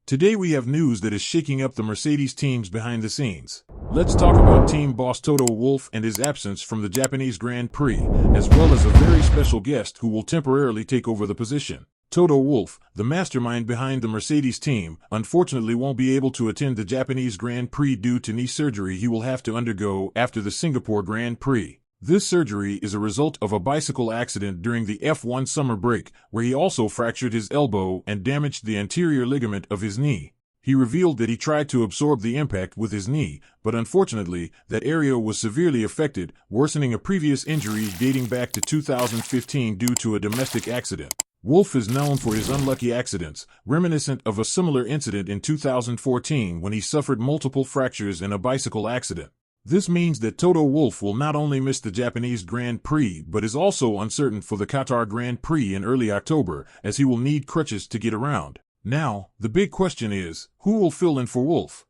Today we have news that is shaking up the Mercedes teams behind the scenes. Let's talk about team boss Toto Wolff and his absence from the Japanese Grand Prix, as well as a very special guest who will temporarily take over the position. Toto Wolff, the mastermind behind the Mercedes team, unfortunately won't be able to attend the Japanese Grand Prix due to knee surgery he will have to undergo after the Singapore Grand Prix. This surgery is a result of a bicycle accident during the F1 summer break, where he also fractured his elbow and damaged the anterior ligament of his knee. He revealed that he tried to absorb the impact with his knee, but unfortunately, that area was severely affected, worsening a previous injury dating back to 2015 due to a domestic accident. Wolff is known for his unlucky accidents, reminiscent of a similar incident in 2014 when he suffered multiple fractures in a bicycle accident. This means that Toto Wolff will not only miss the Japanese Grand Prix but is also uncertain for the Qatar Grand Prix in early October, as he will need crutches to get around. Now, the big question is, who will fill in for Wolff?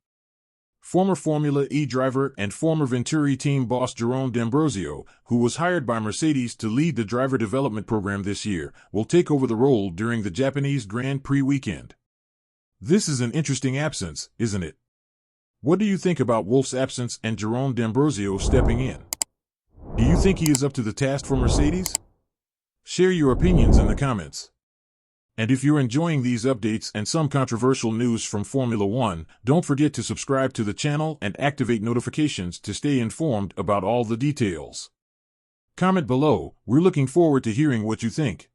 Former Formula E driver and former Venturi team boss Jerome D'Ambrosio, who was hired by Mercedes to lead the driver development program this year, will take over the role during the Japanese Grand Prix weekend. This is an interesting absence, isn't it? What do you think about Wolff's absence and Jerome D'Ambrosio stepping in? Do you think he is up to the task for Mercedes? Share your opinions in the comments. And if you're enjoying these updates and some controversial news from Formula One, don't forget to subscribe to the channel and activate notifications to stay informed about all the details. Comment below, we're looking forward to hearing what you think.